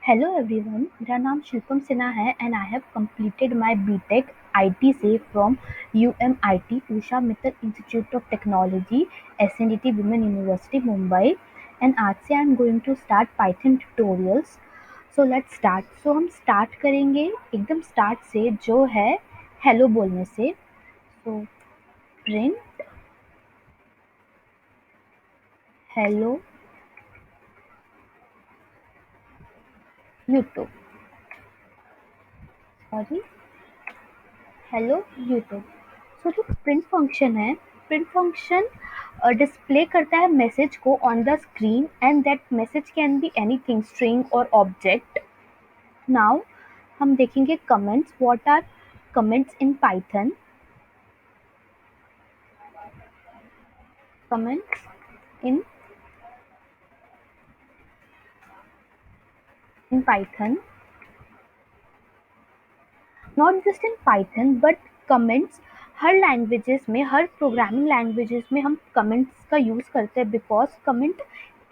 Hello everyone, मेरा नाम शिल्पम सिन्हा है and I have completed my BTech IT से from UMIT Usha Mittal institute of technology SNDT women university Mumbai and आज से I am going to start Python tutorials. So let's start. So हम start करेंगे एकदम start से जो है हेलो बोलने से। So print hello YouTube, sorry hello YouTube. So जो प्रिंट फंक्शन है, प्रिंट फंक्शन डिस्प्ले करता है मैसेज को on the screen and that message can be anything, string और ऑब्जेक्ट। नाउ हम देखेंगे comments. What are comments in Python? Comments in Python, not just in Python but comments हर languages में, हर programming languages में हम comments का use करते हैं बिकॉज कमेंट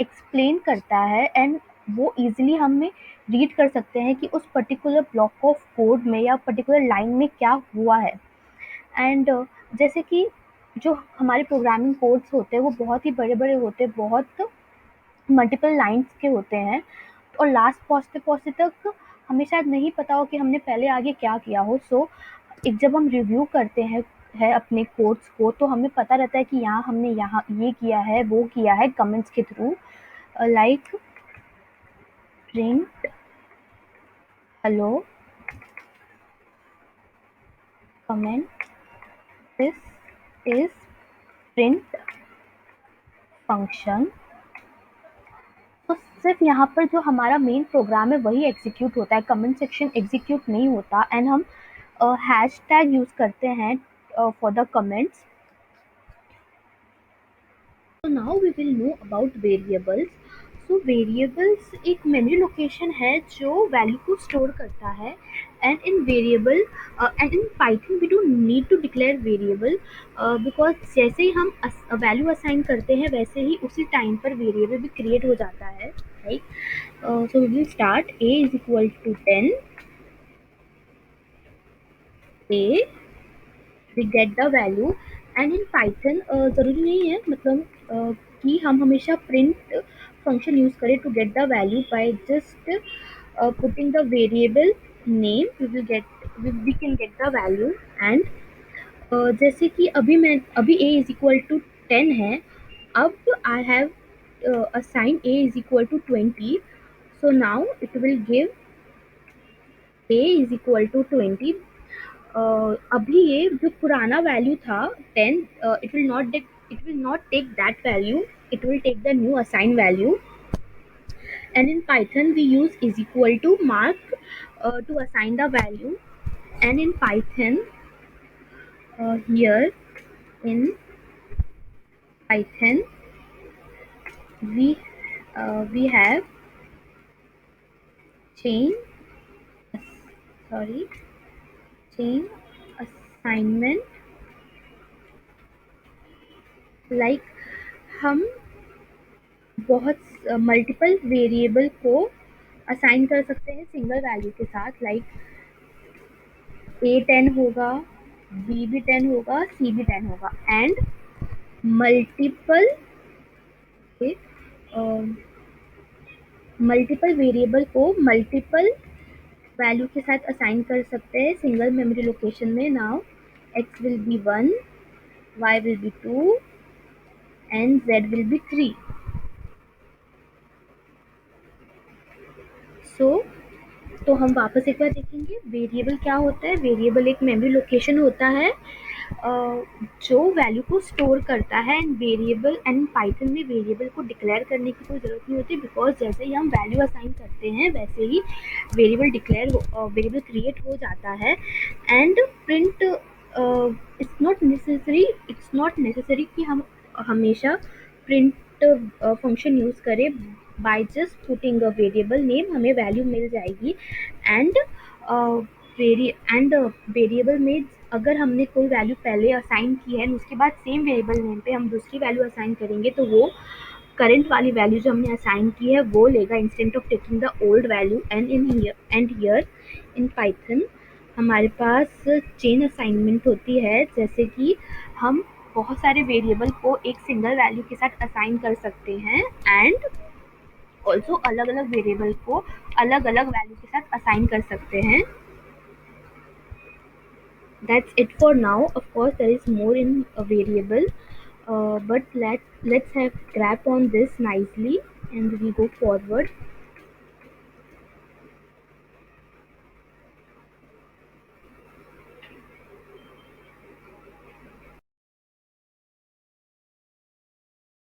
एक्सप्लेन करता है एंड वो इजीली हमें रीड कर सकते हैं कि उस पर्टिकुलर ब्लॉक ऑफ कोड में या पर्टिकुलर लाइन में क्या हुआ है। एंड जैसे कि जो हमारे प्रोग्रामिंग कोड्स होते हैं वो बहुत ही बड़े बड़े होते हैं, बहुत मल्टीपल लाइंस के होते हैं और लास्ट पहुँचते पहुँचते तक हमें शायद नहीं पता हो कि हमने पहले आगे क्या किया हो। सो एक जब हम रिव्यू करते हैं है अपने कोड्स को तो हमें पता रहता है कि यहाँ हमने यहाँ ये किया है, वो किया है कमेंट्स के through. Like print hello comment, this is print function. तो सिर्फ यहाँ पर जो हमारा मेन प्रोग्राम है वही एग्जीक्यूट होता है, कमेंट सेक्शन एग्जीक्यूट नहीं होता। एंड हम हैश टैग यूज करते हैं for the comments. So now we will know about variables. So variables एक मेमोरी लोकेशन है जो वैल्यू को स्टोर करता है and in variable and in Python we don't need to declare variable because जैसे ही हम वैल्यू असाइन करते हैं वैसे ही उसी टाइम पर वेरिएबल भी क्रिएट हो जाता है, right. So we will start a is equal to 10, a we get the value। And in Python ज़रूरी नहीं है मतलब कि हम हमेशा प्रिंट फंक्शन यूज़ करें to get the value. By just putting the variable name we can get the value. And जैसे कि अभी a इज इक्वल टू 10 है, अब I have assign a is equal to 20। So now it will give a is equal to 20। अभी ये जो पुराना value था 10, it will not take that value, it will take the new assigned value। And in Python we use is equal to mark to assign the value। And in Python here in Python we have chain, sorry, chain assignment। like हम बहुत multiple variable को assign कर सकते हैं single value के साथ। Like a 10 होगा, b भी 10 होगा, c भी 10 होगा एंड मल्टीपल मल्टीपल वेरिएबल को मल्टीपल वैल्यू के साथ असाइन कर सकते हैं सिंगल मेमोरी लोकेशन में। Now x will be 1, y will be 2 and z will be 3। सो तो हम वापस एक बार देखेंगे वेरिएबल क्या होता है। वेरिएबल एक मेमोरी लोकेशन होता है जो वैल्यू को स्टोर करता है। एंड वेरिएबल एंड पाइथन में वेरिएबल को डिक्लेयर करने की कोई ज़रूरत नहीं होती बिकॉज जैसे ही हम वैल्यू असाइन करते हैं वैसे ही वेरिएबल क्रिएट हो जाता है। And print it's not necessary कि हम हमेशा प्रिंट फंक्शन यूज़ करें। Bye just putting a variable name हमें वैल्यू मिल जाएगी। एंड वेरिएबल में अगर हमने कोई वैल्यू पहले असाइन की है उसके बाद सेम वेरिएबल नेम पे हम दूसरी वैल्यू असाइन करेंगे तो वो करंट वाली वैल्यू जो हमने असाइन की है वो लेगा instant of taking the old value and here in Python हमारे पास चेन असाइनमेंट होती है, जैसे कि हम बहुत सारे वेरिएबल को एक सिंगल वैल्यू के साथ असाइन कर सकते हैं एंड ऑल्सो अलग अलग वेरिएबल को अलग अलग वैल्यू के साथ असाइन कर सकते हैं. That's it for now. Of course, there is more in a variable, but let's have grab on this nicely and we go forward.